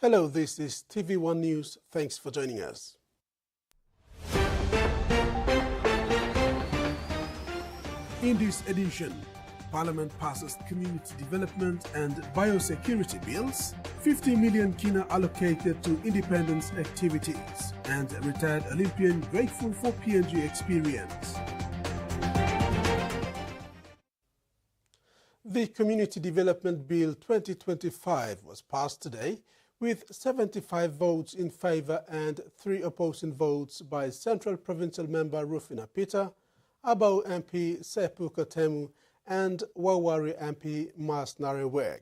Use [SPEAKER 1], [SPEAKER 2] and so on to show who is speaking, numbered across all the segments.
[SPEAKER 1] Hello, this is TV1 News. Thanks for joining us. In this edition, Parliament passes community development and biosecurity bills, 50 million kina allocated to independence activities, and retired Olympian grateful for PNG experience. The Community Development Bill 2025 was passed today with 75 votes in favour and 3 opposing votes by Central Provincial Member Rufina Peter, Abau MP Sepu Katemu and Wawari MP Mas Nareweg.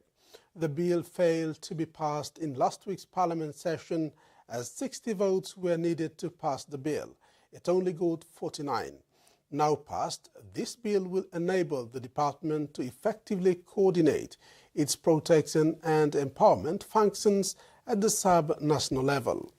[SPEAKER 1] The bill failed to be passed in last week's Parliament session as 60 votes were needed to pass the bill. It only got 49. Now passed, this bill will enable the department to effectively coordinate its protection and empowerment functions at the sub-national level.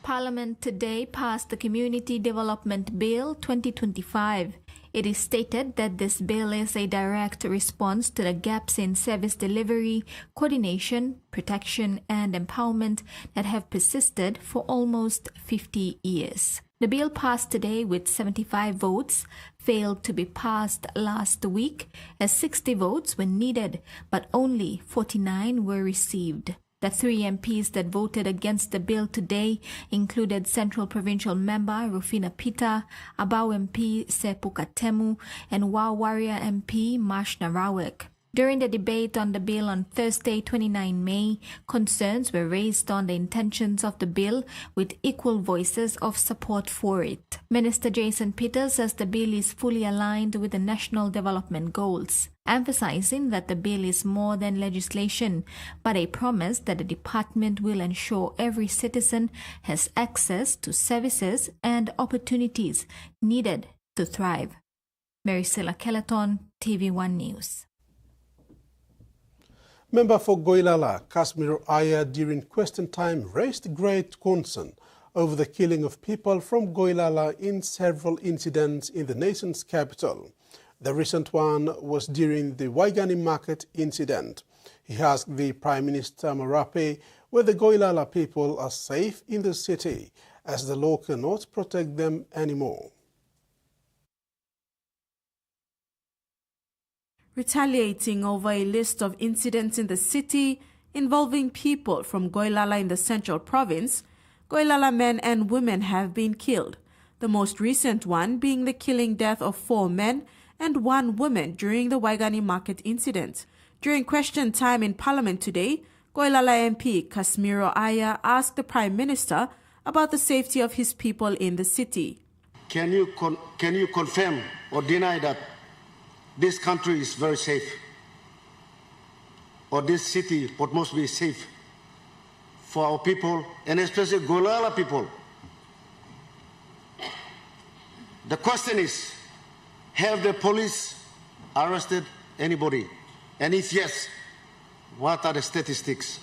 [SPEAKER 2] Parliament today passed the Community Development Bill 2025. It is stated that this bill is a direct response to the gaps in service delivery, coordination, protection and empowerment that have persisted for almost 50 years. The bill passed today with 75 votes, failed to be passed last week as 60 votes were needed, but only 49 were received. The 3 MPs that voted against the bill today included Central Provincial Member Rufina Peter, Abau MP Sepu Katemu, and Wawaria MP Mas Nareweg. During the debate on the bill on Thursday, 29 May, concerns were raised on the intentions of the bill with equal voices of support for it. Minister Jason Peters says the bill is fully aligned with the national development goals, emphasizing that the bill is more than legislation, but a promise that the department will ensure every citizen has access to services and opportunities needed to thrive. Maricela Kelleton, TV1 News.
[SPEAKER 1] Member for Goilala, Casimiro Aya, during question time raised great concern over the killing of people from Goilala in several incidents in the nation's capital. The recent one was during the Waigani Market incident. He asked the Prime Minister Marape whether Goilala people are safe in the city, as the law cannot protect them anymore.
[SPEAKER 3] Retaliating over a list of incidents in the city involving people from Goilala in the Central Province, Goilala men and women have been killed, the most recent one being the killing death of 4 men and 1 woman during the Waigani Market incident. During question time in Parliament today, Goilala MP Casimiro Aya asked the Prime Minister about the safety of his people in the city.
[SPEAKER 4] Can you confirm or deny that this country is very safe, or this city must be safe for our people, and especially Goilala people? The question is, have the police arrested anybody? And if yes, what are the statistics?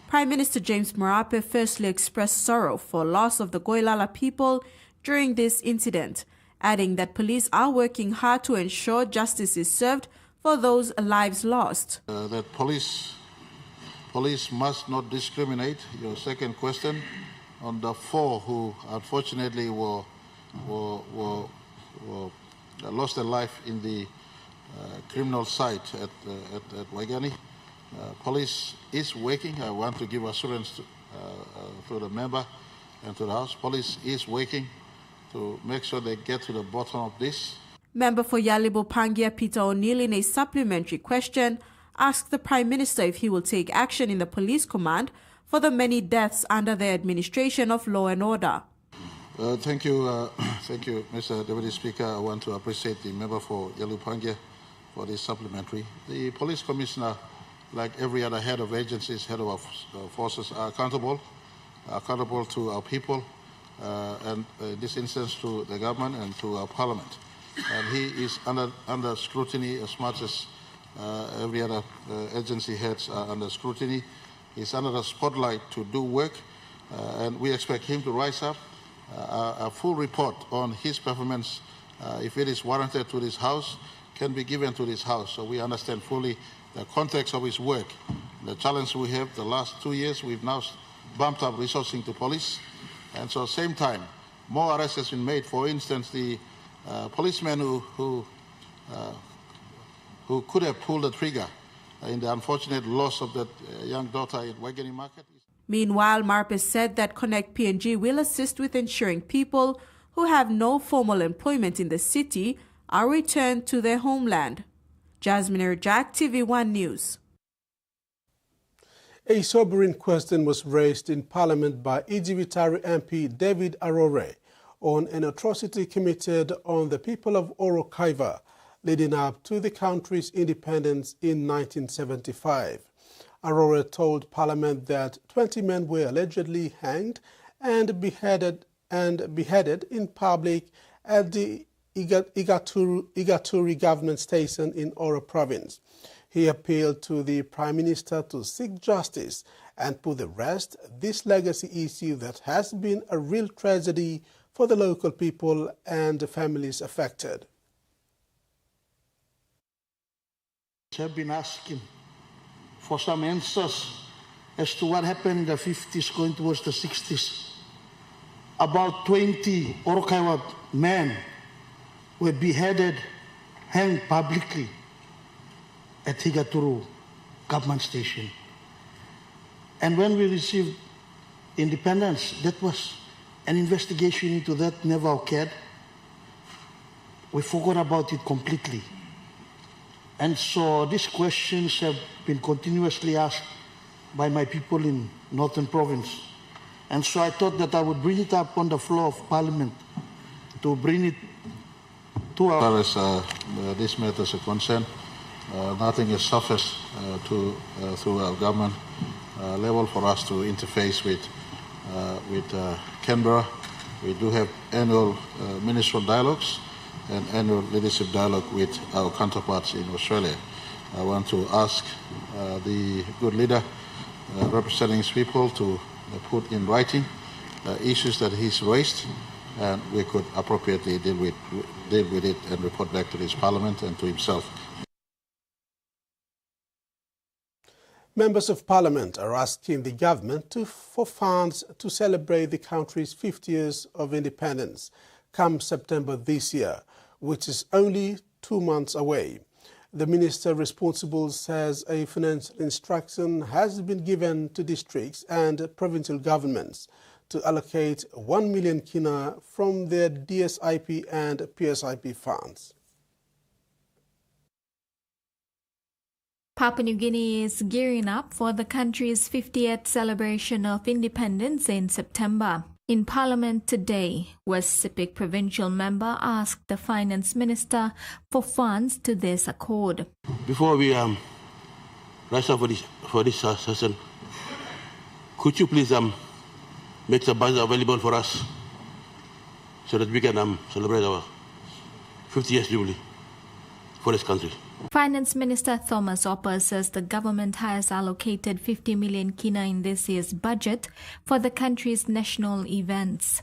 [SPEAKER 3] Prime Minister James Marape firstly expressed sorrow for loss of the Goilala people during this incident, adding that police are working hard to ensure justice is served for those lives lost.
[SPEAKER 5] That police must not discriminate. Your second question, on the 4 who unfortunately were lost their life in the criminal site at Waigani. Police is working. I want to give assurance to the member and to the House. Police is working to make sure they get to the bottom of this.
[SPEAKER 3] Member for Yalibo Pangia Peter O'Neill, in a supplementary question, asked the Prime Minister if he will take action in the police command for the many deaths under the administration of law and order.
[SPEAKER 5] Thank you, Mr. Deputy Speaker. I want to appreciate the member for Yalibo Pangia for this supplementary. The police commissioner, like every other head of agencies, head of our forces, are accountable to our people. And in this instance to the government and to our Parliament. And he is under scrutiny as much as every other agency heads are under scrutiny. He's under the spotlight to do work, and we expect him to rise up. A full report on his performance, if it is warranted to this House, can be given to this House. So we understand fully the context of his work. The challenge we have the last 2 years, we've now bumped up resourcing to police. And so same time, more arrests has been made. For instance, the policeman who could have pulled the trigger in the unfortunate loss of that young daughter in Wageni Market.
[SPEAKER 3] Meanwhile, Marpes said that Connect PNG will assist with ensuring people who have no formal employment in the city are returned to their homeland. Jasmine Jack, TVWAN News.
[SPEAKER 1] A sobering question was raised in Parliament by Ijibitari MP David Arore on an atrocity committed on the people of Orokaiva leading up to the country's independence in 1975. Arore told Parliament that 20 men were allegedly hanged and beheaded in public at the Igaturi government station in Oro province. He appealed to the Prime Minister to seek justice and put to rest this legacy issue that has been a real tragedy for the local people and the families affected.
[SPEAKER 4] I've been asking for some answers as to what happened in the 50s going towards the 60s. About 20 Orokaiwa men were beheaded, hanged publicly at Higaturu government station. And when we received independence, that was an investigation into that never occurred. We forgot about it completely. And so these questions have been continuously asked by my people in Northern Province. And so I thought that I would bring it up on the floor of Parliament to bring it to our...
[SPEAKER 5] As far as these matters are concerned, nothing is surfaced through our government level for us to interface with Canberra. We do have annual ministerial dialogues and annual leadership dialogue with our counterparts in Australia. I want to ask the good leader representing his people to put in writing issues that he's raised, and we could appropriately deal with it and report back to this Parliament and to himself.
[SPEAKER 1] Members of Parliament are asking the government for funds to celebrate the country's 50 years of independence come September this year, which is only 2 months away. The minister responsible says a financial instruction has been given to districts and provincial governments to allocate 1 million kina from their DSIP and PSIP funds.
[SPEAKER 2] Papua New Guinea is gearing up for the country's 50th celebration of independence in September. In Parliament today, West Sepik provincial member asked the finance minister for funds to this accord.
[SPEAKER 6] Before we rise up for this session, could you please make the budget available for us so that we can celebrate our 50 years jubilee for this country?
[SPEAKER 2] Finance Minister Thomas Opper says the government has allocated 50 million kina in this year's budget for the country's national events.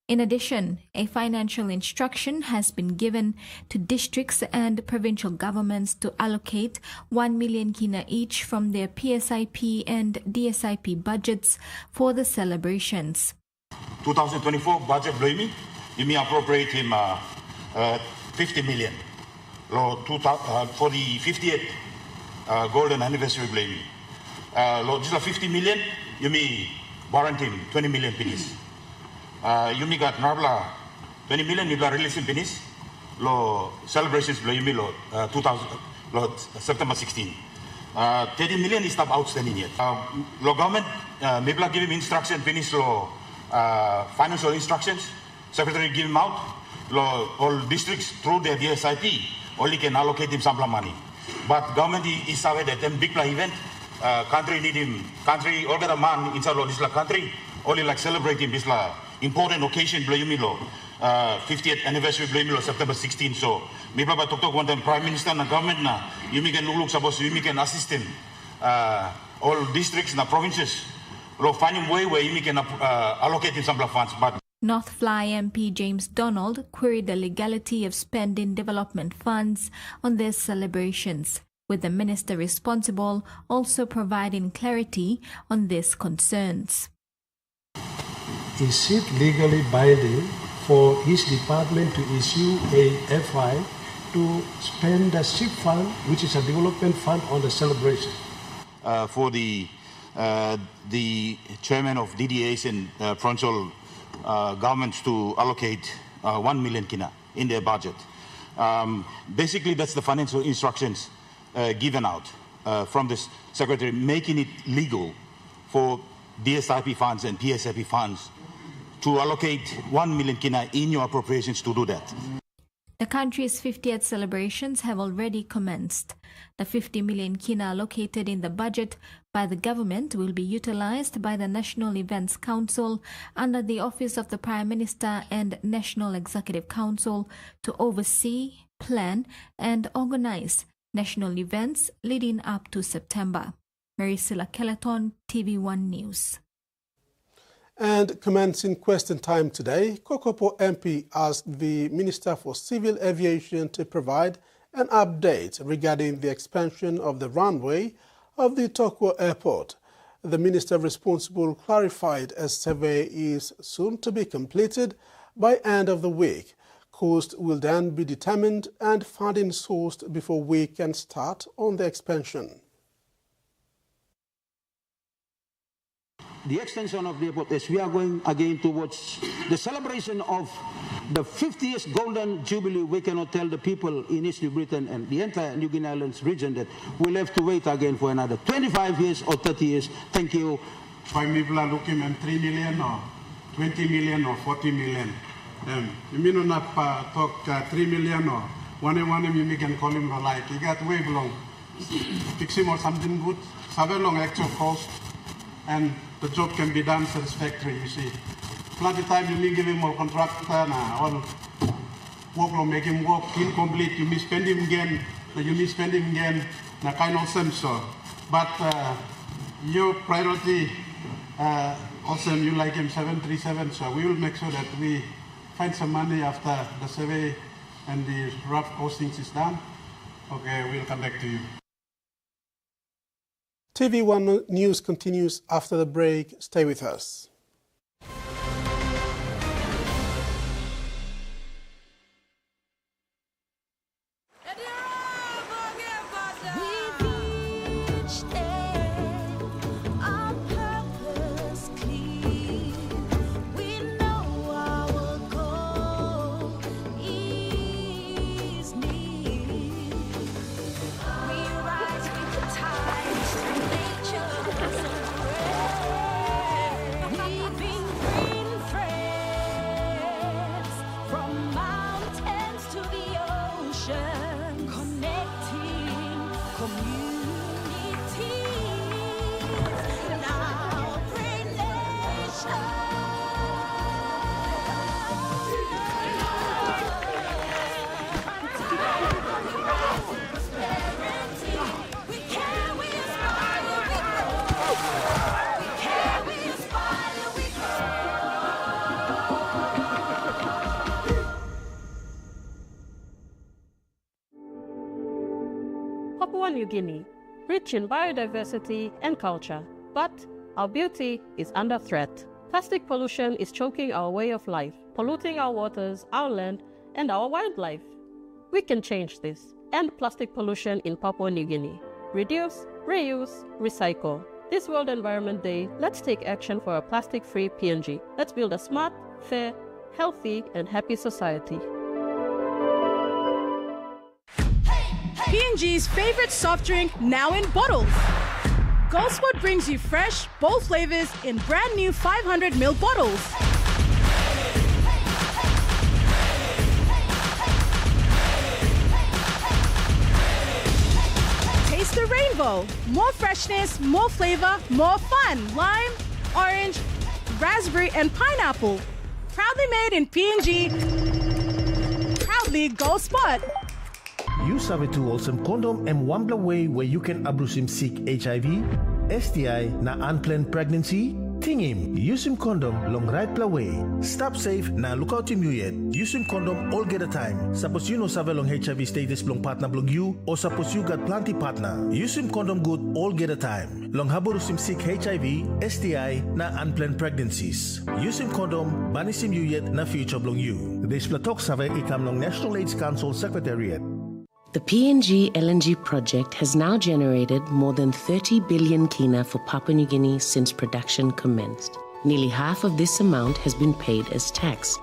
[SPEAKER 2] In addition, a financial instruction has been given to districts and provincial governments to allocate 1 million kina each from their PSIP and DSIP budgets for the celebrations.
[SPEAKER 7] 2024 budget, you may appropriate him 50 million. For the 50th golden anniversary, this is 50 million, you may warrant him 20 million pennies. You may got Narbla 20 million, you got releasing pennies. Celebrations, you may 2000 September 16. 30 million is not outstanding yet. Government, maybe give him instruction, finish financial instructions. Secretary give him out. All districts through their DSIP only can allocate him some money. But government is aware that them big event, country need him, country all got a man inside of this country, only celebrating this important occasion, 50th anniversary, September 16. So, maybe I talk one time Prime Minister and government you can look suppose you can assist him, all districts and provinces, find him way where you can allocate him some funds. But
[SPEAKER 2] North Fly MP James Donald queried the legality of spending development funds on their celebrations. with the minister responsible also providing clarity on these concerns.
[SPEAKER 8] Is it legally binding for his department to issue a FI to spend the SIP fund, which is a development fund, on the celebration?
[SPEAKER 7] For the chairman of DDAs and provincial governments to allocate 1 million kina in their budget. Basically, that's the financial instructions given out from the secretary, making it legal for DSIP funds and PSIP funds to allocate 1 million kina in your appropriations to do that.
[SPEAKER 2] The country's 50th celebrations have already commenced. The 50 million kina allocated in the budget by the government will be utilized by the National Events Council under the Office of the Prime Minister and National Executive Council to oversee, plan and organize national events leading up to September. Maricela Kelleton, TVWAN News.
[SPEAKER 1] And commencing question time today, Kokopo MP asked the Minister for Civil Aviation to provide an update regarding the expansion of the runway of the Tokyo Airport. The minister responsible clarified a survey is soon to be completed by end of the week. Cost will then be determined and funding sourced before we can start on the expansion.
[SPEAKER 9] The extension of the airport, as we are going again towards the celebration of the 50th Golden Jubilee, we cannot tell the people in East New Britain and the entire New Guinea Islands region that we'll have to wait again for another 25 years or 30 years. Thank you.
[SPEAKER 10] Five people are looking at 3 million or 20 million or 40 million. You mean not talk 3 million or one you can call him like you got way long. Fix him or something good. Have a long actual cost. And the job can be done satisfactory, you see. Plenty of time you may give him more contract or work or make him work incomplete, you may spend him again, na kind of sense. But your priority, awesome, you like him 737, so we will make sure that we find some money after the survey and the rough costings is done. Okay, we'll come back to you.
[SPEAKER 1] TV1 News continues after the break. Stay with us.
[SPEAKER 11] Papua New Guinea, rich in biodiversity and culture, but our beauty is under threat. Plastic pollution is choking our way of life, polluting our waters, our land, and our wildlife. We can change this. End plastic pollution in Papua New Guinea. Reduce, reuse, recycle. This World Environment Day, let's take action for a plastic-free PNG. Let's build a smart, fair, healthy, and happy society.
[SPEAKER 12] PNG's favorite soft drink now in bottles. GoldSpot brings you fresh, bold flavors in brand new 500ml bottles. Taste the rainbow. More freshness, more flavor, more fun. Lime, orange, raspberry, and pineapple. Proudly made in PNG. Proudly GoldSpot.
[SPEAKER 13] Use our tools and condom and one way where you can abuse him sick HIV, STI, na unplanned pregnancy, Tingim, use him condom long right plaway. Stop safe, now look out him you yet. Use him condom all get a time. Suppose you know save long HIV status long partner blong you, or suppose you got plenty partner. Use him condom good all get a time. Long haborus him sick HIV, STI, na unplanned pregnancies. Use him condom, banish him you yet na future blong you. This platok save ikam long National AIDS Council Secretariat.
[SPEAKER 14] The PNG LNG project has now generated more than 30 billion kina for Papua New Guinea since production commenced. Nearly half of this amount has been paid as tax.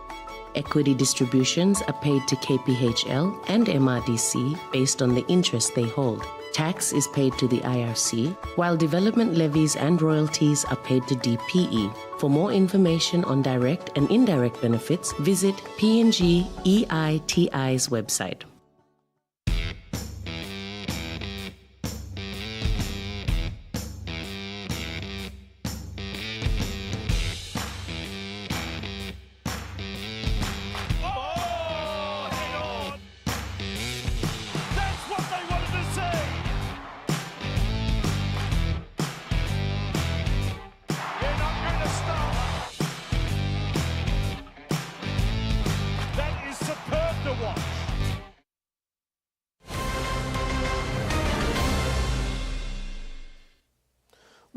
[SPEAKER 14] Equity distributions are paid to KPHL and MRDC based on the interest they hold. Tax is paid to the IRC, while development levies and royalties are paid to DPE. For more information on direct and indirect benefits, visit PNG EITI's website.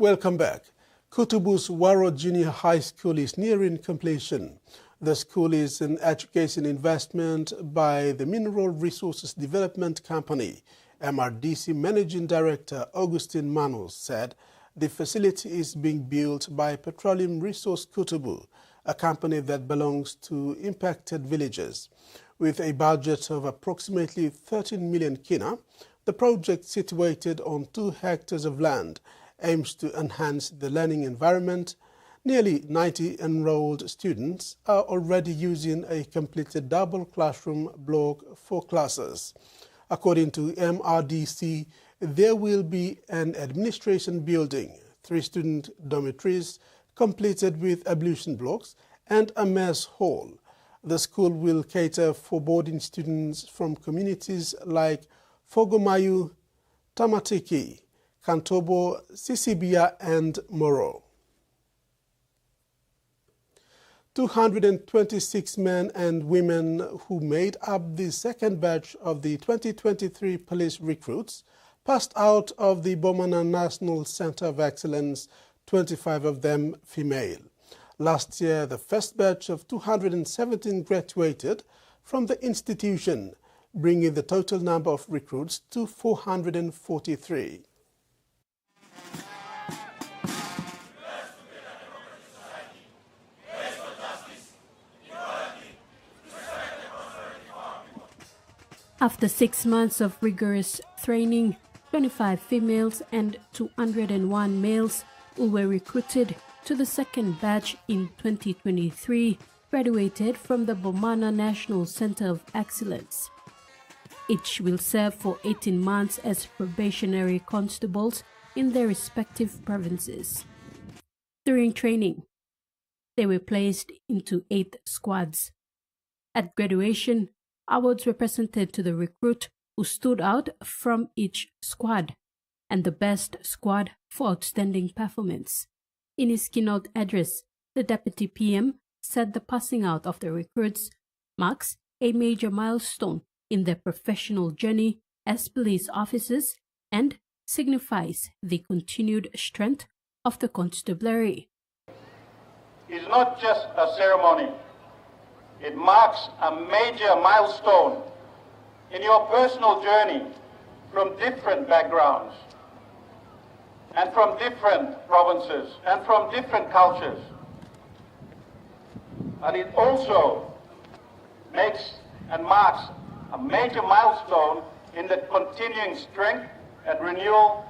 [SPEAKER 1] Welcome back. Kutubu's Waro Junior High School is nearing completion. The school is an education investment by the Mineral Resources Development Company. MRDC Managing Director Augustine Manos said the facility is being built by Petroleum Resource Kutubu, a company that belongs to impacted villages. With a budget of approximately 13 million kina, the project, situated on 2 hectares of land, aims to enhance the learning environment. Nearly 90 enrolled students are already using a completed double classroom block for classes. According to MRDC, there will be an administration building, 3 student dormitories completed with ablution blocks, and a mess hall. The school will cater for boarding students from communities like Fogomayu, Tamatiki, Kantobo, Sisibia, and Moro. 226 men and women who made up the second batch of the 2023 police recruits passed out of the Bomana National Center of Excellence, 25 of them female. Last year, the first batch of 217 graduated from the institution, bringing the total number of recruits to 443.
[SPEAKER 11] After 6 months of rigorous training, 25 females and 201 males who were recruited to the second batch in 2023 graduated from the Bomana National Center of Excellence. Each will serve for 18 months as probationary constables in their respective provinces. During training, they were placed into 8 squads. At graduation, awards were presented to the recruit who stood out from each squad and the best squad for outstanding performance. In his keynote address, the Deputy PM said the passing out of the recruits marks a major milestone in their professional journey as police officers and signifies the continued strength of the constabulary.
[SPEAKER 15] It's not just a ceremony. It marks a major milestone in your personal journey from different backgrounds and from different provinces and from different cultures. And it also makes and marks a major milestone in the continuing strength and renewal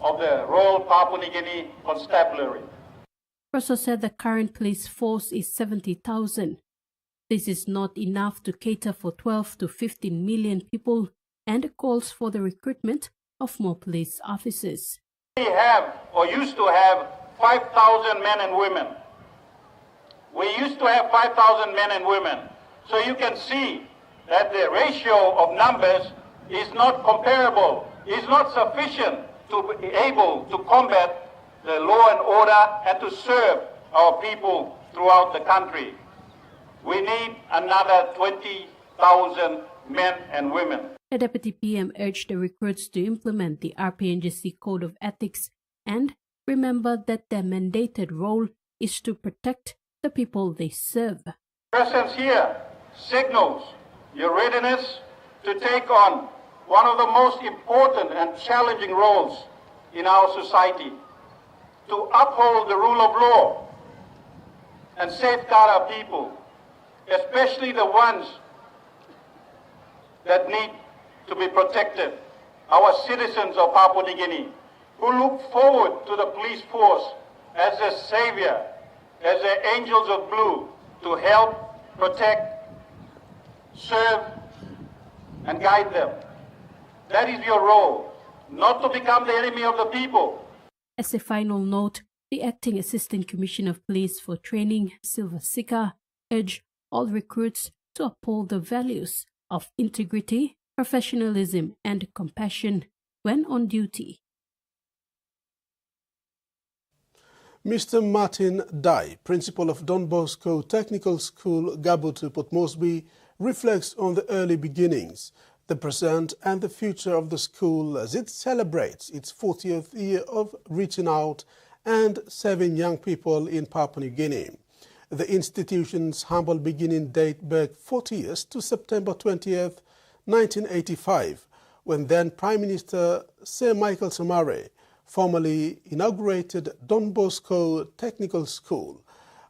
[SPEAKER 15] of the Royal Papua New Guinea Constabulary.
[SPEAKER 11] Also said the current police force is 70,000. This is not enough to cater for 12 to 15 million people and calls for the recruitment of more police officers.
[SPEAKER 15] We have, or used to have, 5,000 men and women. We used to have 5,000 men and women. So you can see that the ratio of numbers is not comparable, is not sufficient to be able to combat the law and order and to serve our people throughout the country. We need another 20,000 men and women.
[SPEAKER 11] The Deputy PM urged the recruits to implement the RPNGC Code of Ethics and remember that their mandated role is to protect the people they serve.
[SPEAKER 15] Presence here signals your readiness to take on one of the most important and challenging roles in our society, to uphold the rule of law and safeguard our people, especially the ones that need to be protected, our citizens of Papua New Guinea, who look forward to the police force as a savior, as the angels of blue, to help, protect, serve, and guide them. That is your role, not to become the enemy of the people.
[SPEAKER 11] As a final note, the Acting Assistant Commissioner of Police for Training, Silva Sika, urged all recruits to uphold the values of integrity, professionalism, and compassion when on duty.
[SPEAKER 1] Mr. Martin Dai, principal of Don Bosco Technical School, Gabutu, Port Moresby, reflects on the early beginnings, the present and the future of the school as it celebrates its 40th year of reaching out and serving young people in Papua New Guinea. The institution's humble beginning date back 40 years to September 20th, 1985, when then Prime Minister Sir Michael Somare formally inaugurated Don Bosco Technical School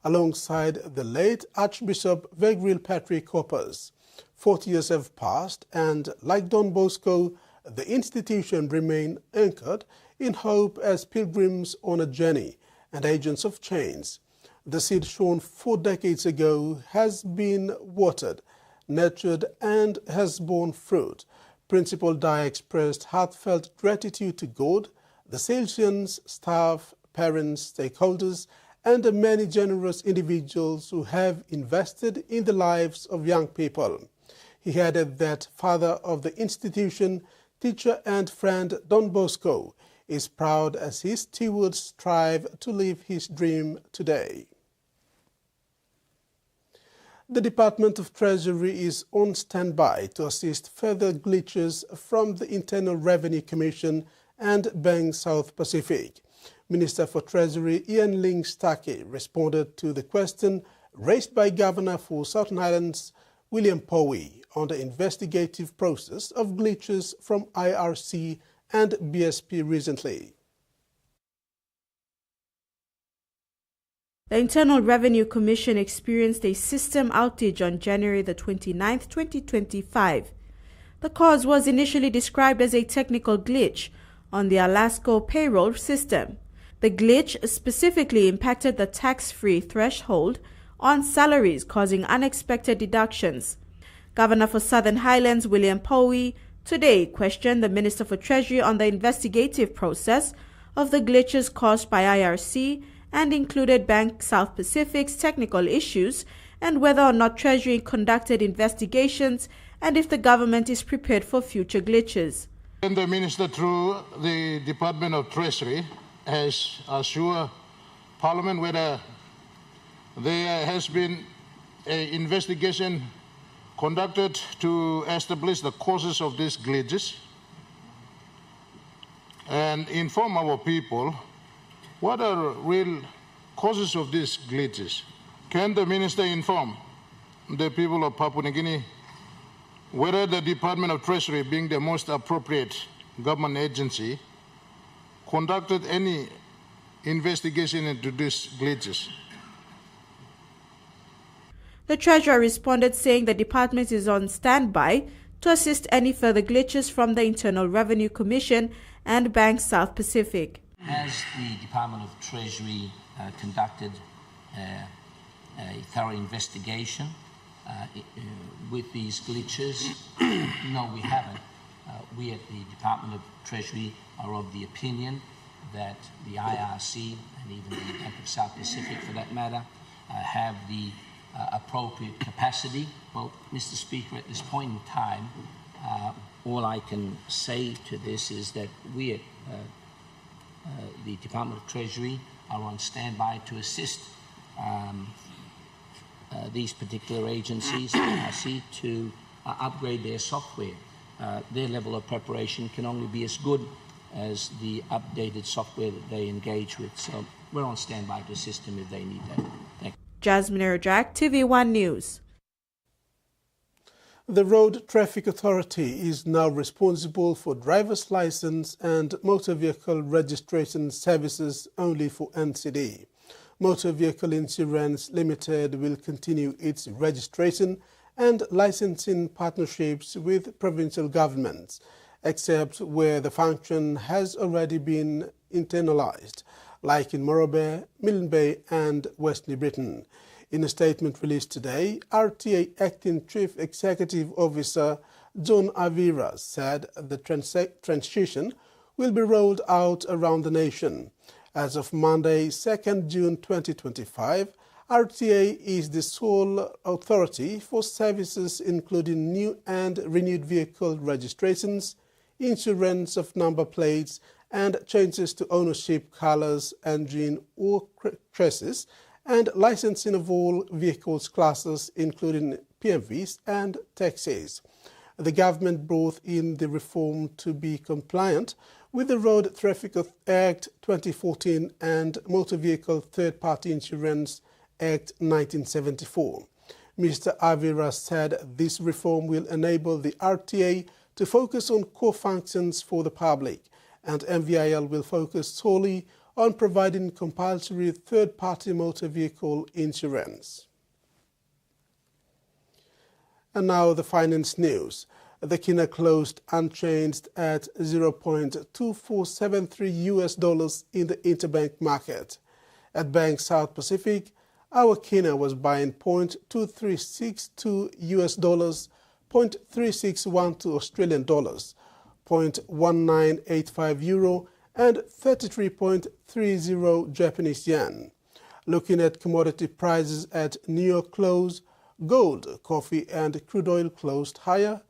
[SPEAKER 1] alongside the late Archbishop Vegril Patrick Hoppers. 40 years have passed and, like Don Bosco, the institution remained anchored in hope as pilgrims on a journey and agents of change. The seed sown 4 decades ago has been watered, nurtured, and has borne fruit. Principal Dai expressed heartfelt gratitude to God, the Salesians, staff, parents, stakeholders, and the many generous individuals who have invested in the lives of young people. He added that father of the institution, teacher and friend Don Bosco, is proud as his stewards strive to live his dream today. The Department of Treasury is on standby to assist further glitches from the Internal Revenue Commission and Bank South Pacific. Minister for Treasury Ian Ling Stake responded to the question raised by Governor for Southern Highlands William Powie on the investigative process of glitches from IRC and BSP recently.
[SPEAKER 3] The Internal Revenue Commission experienced a system outage on January the 29th, 2025. The cause was initially described as a technical glitch on the Alaska payroll system. The glitch specifically impacted the tax-free threshold on salaries, causing unexpected deductions. Governor for Southern Highlands William Powie today questioned the Minister for Treasury on the investigative process of the glitches caused by IRC and included Bank South Pacific's technical issues and whether or not Treasury conducted investigations and if the government is prepared for future glitches.
[SPEAKER 5] And the Minister, through the Department of Treasury, has assured Parliament whether there has been an investigation conducted to establish the causes of these glitches and inform our people what are real causes of these glitches. Can the Minister inform the people of Papua New Guinea whether the Department of Treasury, being the most appropriate government agency, conducted any investigation into these glitches?
[SPEAKER 3] The Treasurer responded saying the department is on standby to assist any further glitches from the Internal Revenue Commission and Bank South Pacific.
[SPEAKER 16] Has the Department of Treasury conducted a thorough investigation with these glitches? No, we haven't. We at the Department of Treasury are of the opinion that the IRC and even the Bank of South Pacific, for that matter, have the appropriate capacity. Well, Mr. Speaker, at this point in time, all I can say to this is that we at the Department of Treasury are on standby to assist these particular agencies see to upgrade their software. Their level of preparation can only be as good as the updated software that they engage with. So we're on standby to assist them if they need that. Thank you.
[SPEAKER 3] Jasmine Erjak, TV1 News.
[SPEAKER 1] The Road Traffic Authority is now responsible for driver's license and motor vehicle registration services only for NCD. Motor Vehicle Insurance Limited will continue its registration and licensing partnerships with provincial governments, except where the function has already been internalized, like in Morobay, Milne Bay and West New Britain. In a statement released today, RTA Acting Chief Executive Officer John Avira said the transition will be rolled out around the nation. As of Monday, 2nd June 2025, RTA is the sole authority for services including new and renewed vehicle registrations, insurance of number plates, and changes to ownership, colours, engine or chassis, and licensing of all vehicles classes, including PMVs and taxis. The government brought in the reform to be compliant with the Road Traffic Act 2014 and Motor Vehicle Third-Party Insurance Act 1974. Mr. Avira said this reform will enable the RTA to focus on core functions for the public, and MVIL will focus solely on providing compulsory third-party motor vehicle insurance. And now the finance news. The kina closed unchanged at $0.2473 in the interbank market. At Bank South Pacific, our kina was buying $0.2362 $0.3612 Australian dollars, $0.1985 euro, and 33.30 Japanese yen. Looking at commodity prices at New York close, gold, coffee, and crude oil closed higher,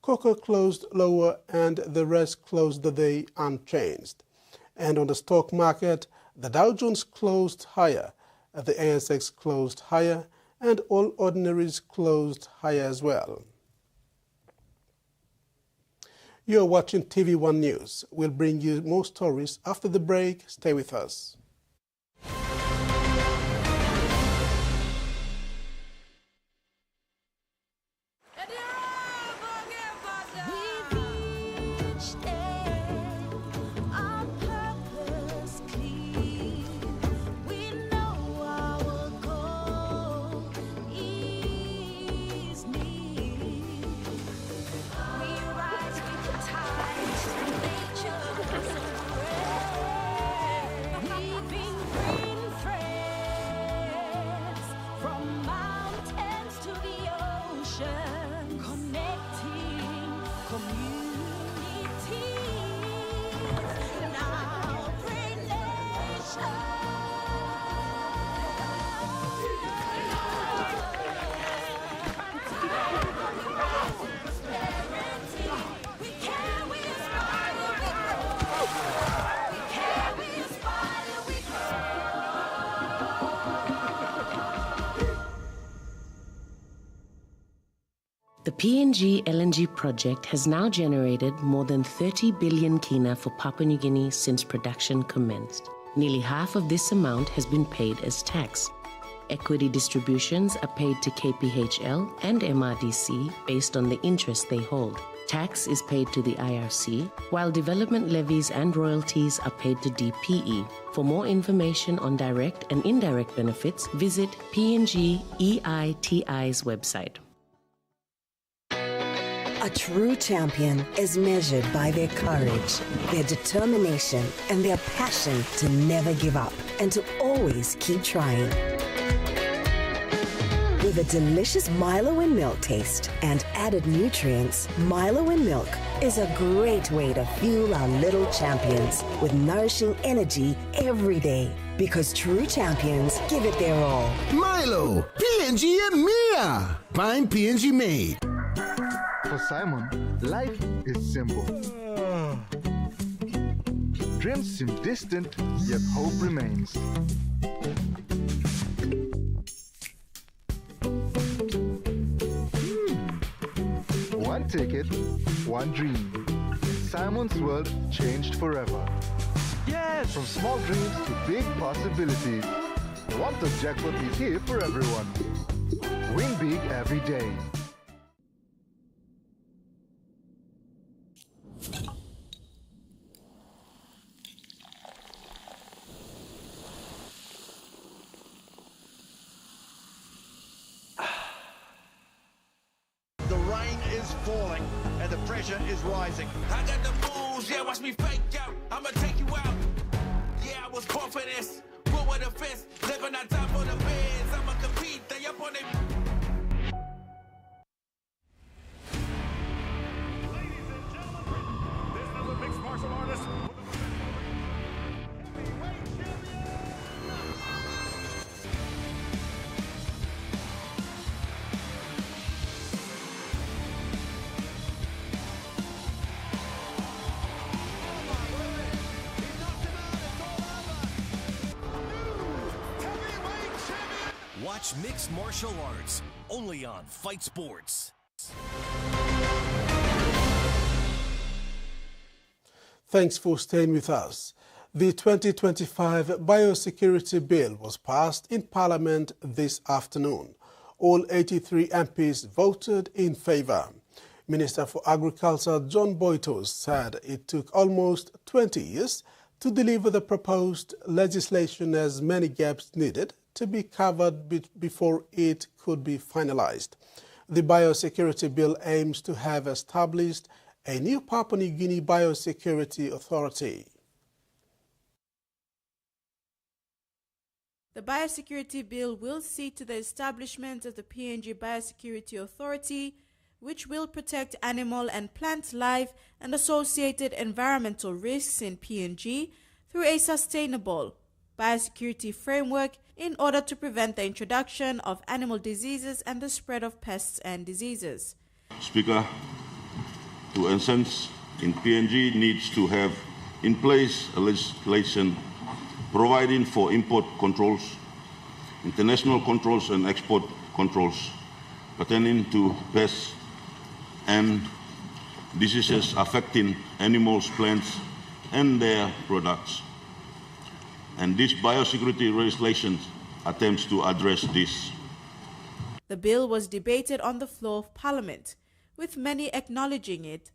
[SPEAKER 1] cocoa closed lower, and the rest closed the day unchanged. And on the stock market, the Dow Jones closed higher, the ASX closed higher, and all ordinaries closed higher as well. You're watching TV1 News. We'll bring you more stories after the break. Stay with us.
[SPEAKER 14] The PNG LNG project has now generated more than 30 billion kina for Papua New Guinea since production commenced. Nearly half of this amount has been paid as tax. Equity distributions are paid to KPHL and MRDC based on the interest they hold. Tax is paid to the IRC, while development levies and royalties are paid to DPE. For more information on direct and indirect benefits, visit PNG EITI's website.
[SPEAKER 17] A true champion is measured by their courage, their determination, and their passion to never give up and to always keep trying. With a delicious Milo and milk taste and added nutrients, Milo and milk is a great way to fuel our little champions with nourishing energy every day. Because true champions give it their all.
[SPEAKER 18] Milo, PNG and Mia. Find PNG made.
[SPEAKER 19] For Simon, life is simple. Dreams seem distant, yet hope remains. ticket, one dream. Simon's world changed forever. Yes! From small dreams to big possibilities. The one-top jackpot is here for everyone. Win big every day.
[SPEAKER 20] The rain is falling and the pressure is rising.
[SPEAKER 21] I got the moves, yeah, watch me fake out. I'ma take you out. Yeah, I was born for this. Full with a fist, living on top of the beds. I'ma compete, they up on it.
[SPEAKER 20] Ladies and gentlemen, this is a mixed martial artist with a heavyweight champion.
[SPEAKER 22] Watch Mixed Martial Arts, only on Fight Sports.
[SPEAKER 1] Thanks for staying with us. The 2025 Biosecurity Bill was passed in Parliament this afternoon. All 83 MPs voted in favour. Minister for Agriculture John Boytos said it took almost 20 years to deliver the proposed legislation as many gaps needed to be covered before it could be finalised. The Biosecurity Bill aims to have established a new Papua New Guinea Biosecurity Authority.
[SPEAKER 3] The Biosecurity Bill will see to the establishment of the PNG Biosecurity Authority, which will protect animal and plant life and associated environmental risks in PNG through a sustainable biosecurity framework in order to prevent the introduction of animal diseases and the spread of pests and diseases.
[SPEAKER 23] Speaker, to essence in PNG needs to have in place a legislation providing for import controls, international controls and export controls pertaining to pests and diseases affecting animals, plants and their products. And this biosecurity legislation attempts to address this.
[SPEAKER 3] The bill was debated on the floor of Parliament, with many acknowledging it.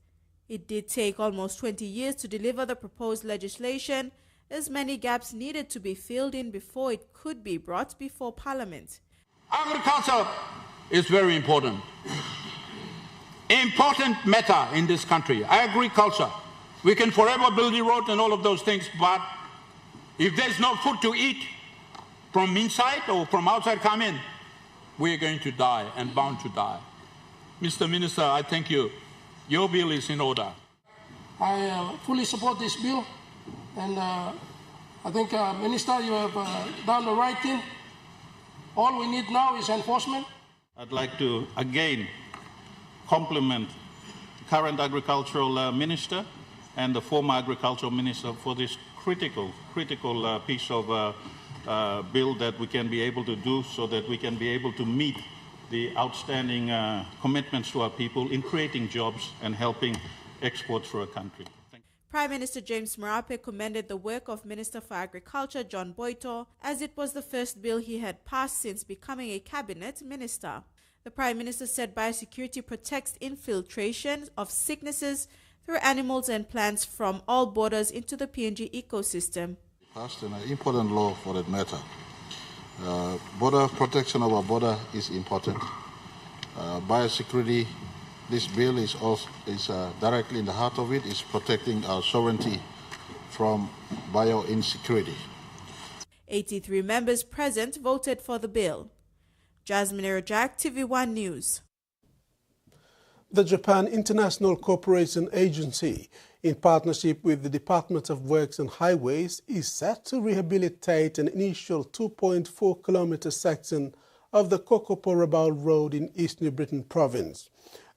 [SPEAKER 3] It did take almost 20 years to deliver the proposed legislation, as many gaps needed to be filled in before it could be brought before Parliament.
[SPEAKER 24] Agriculture is very important. Important matter in this country, agriculture. We can forever build the road and all of those things, but if there's no food to eat from inside or from outside come in, we're going to die and bound to die. Mr. Minister, I thank you. Your bill is in order.
[SPEAKER 25] I fully support this bill, and I think, Minister, you have done the right thing. All we need now is enforcement.
[SPEAKER 26] I'd like to again compliment the current agricultural minister and the former agricultural minister for this critical piece of bill that we can be able to do so that we can be able to meet the outstanding commitments to our people in creating jobs and helping exports for our country.
[SPEAKER 3] Prime Minister James Marape commended the work of Minister for Agriculture John Boyto, as it was the first bill he had passed since becoming a cabinet minister. The Prime Minister said biosecurity protects infiltration of sicknesses through animals and plants from all borders into the PNG ecosystem.
[SPEAKER 5] Passed an important law for that matter. Border protection of our border is important. Biosecurity, this bill is directly in the heart of it, is protecting our sovereignty from bio-insecurity.
[SPEAKER 3] 83 members present voted for the bill. Jasmine Erajak, TVWAN News.
[SPEAKER 1] The Japan International Cooperation Agency, in partnership with the Department of Works and Highways, is set to rehabilitate an initial 2.4-kilometre section of the Kokopo-Rabaul Road in East New Britain Province.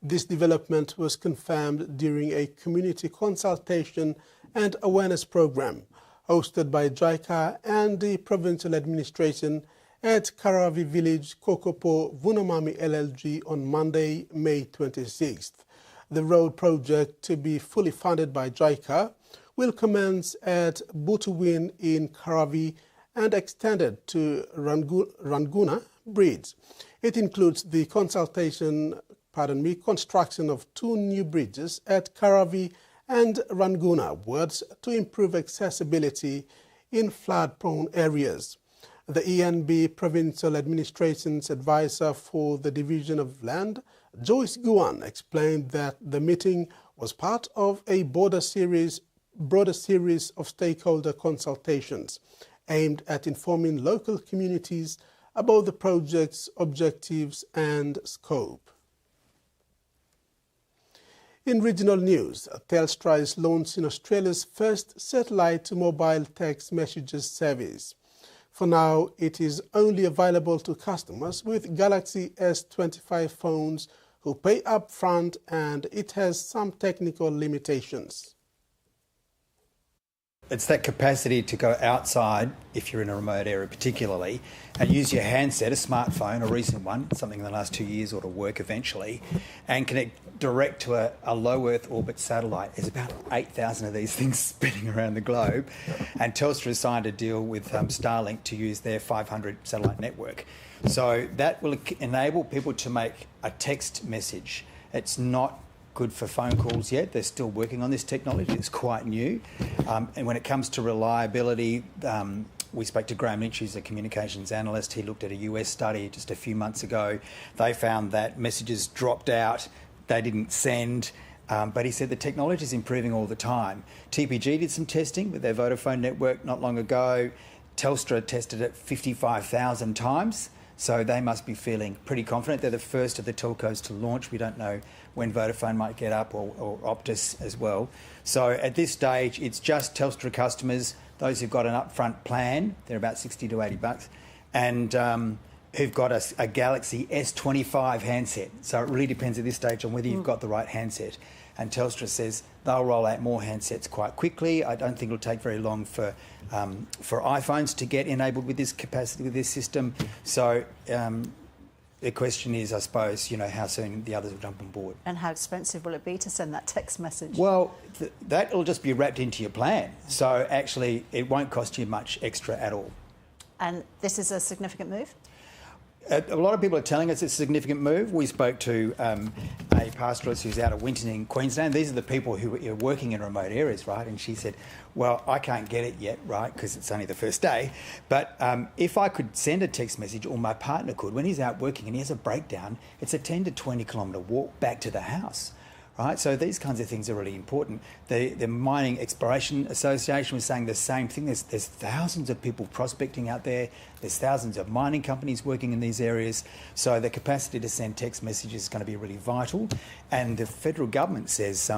[SPEAKER 1] This development was confirmed during a community consultation and awareness program hosted by JICA and the provincial administration at Karavi Village, Kokopo, Vunamami LLG on Monday, May 26th. The road project, to be fully funded by JICA, will commence at Butuwin in Karavi and extended to Ranguna Bridge. It includes the construction of 2 new bridges at Karavi and Ranguna wards to improve accessibility in flood-prone areas. The ENB Provincial Administration's advisor for the Division of Land, Joyce Guan, explained that the meeting was part of a broader series of stakeholder consultations aimed at informing local communities about the project's objectives and scope. In regional news, Telstra is launching Australia's first satellite-to-mobile text messages service. For now, it is only available to customers with Galaxy S25 phones who pay up front, and it has some technical limitations.
[SPEAKER 2] It's that capacity to go outside, if you're in a remote area particularly, and use your handset, a smartphone, a recent one, something in the last 2 years, or to work eventually, and connect direct to a low Earth orbit satellite. There's about 8,000 of these things spinning around the globe, and Telstra has signed a deal with Starlink to use their 500 satellite network. So that will enable people to make a text message. It's not good for phone calls yet. They're still working on this technology. It's quite new. And when it comes to reliability, we spoke to Graham Lynch, who's a communications analyst. He looked at a US study just a few months ago. They found that messages dropped out. They didn't send. But he said the technology is improving all the time. TPG did some testing with their Vodafone network not long ago. Telstra tested it 55,000 times. So they must be feeling pretty confident. They're the first of the telcos to launch. We don't know when Vodafone might get up, or Optus as well. So at this stage, it's just Telstra customers, those who've got an upfront plan, they're about $60 to $80, and who've got a Galaxy S25 handset. So it really depends at this stage on whether you've got the right handset. And Telstra says they'll roll out more handsets quite quickly. I don't think it'll take very long for iPhones to get enabled with this capacity, with this system. So the question is, I suppose, how soon the others will jump on board.
[SPEAKER 4] And how expensive will it be to send that text message?
[SPEAKER 2] Well, that will just be wrapped into your plan. So actually, it won't cost you much extra at all.
[SPEAKER 4] And this is a significant move?
[SPEAKER 2] A lot of people are telling us it's a significant move. We spoke to a pastoralist who's out of Winton in Queensland. These are the people who are working in remote areas, right? And she said, well, I can't get it yet, right, because it's only the first day. But if I could send a text message, or my partner could, when he's out working and he has a breakdown, it's a 10 to 20 kilometre walk back to the house. Right, so these kinds of things are really important. The Mining Exploration Association was saying the same thing. There's thousands of people prospecting out there. There's thousands of mining companies working in these areas. So the capacity to send text messages is going to be really vital. And the federal government says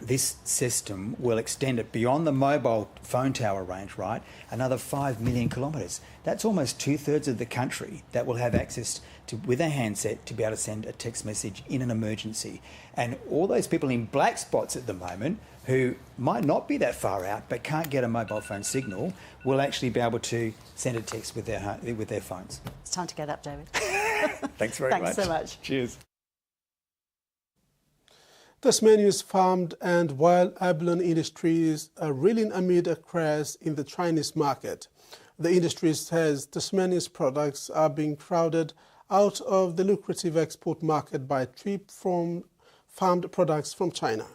[SPEAKER 2] this system will extend it beyond the mobile phone tower range, right? Another 5 million kilometres. That's almost 2/3 of the country that will have access to, with a handset, to be able to send a text message in an emergency. And all those people in black spots at the moment who might not be that far out but can't get a mobile phone signal will actually be able to send a text with their phones.
[SPEAKER 4] It's time to get up, David.
[SPEAKER 2] Thanks very much.
[SPEAKER 4] Thanks so much.
[SPEAKER 2] Cheers.
[SPEAKER 1] Tasmania's farmed and wild abalone industries are reeling amid a crash in the Chinese market. The industry says Tasmania's products are being crowded out of the lucrative export market by cheap farmed products from China.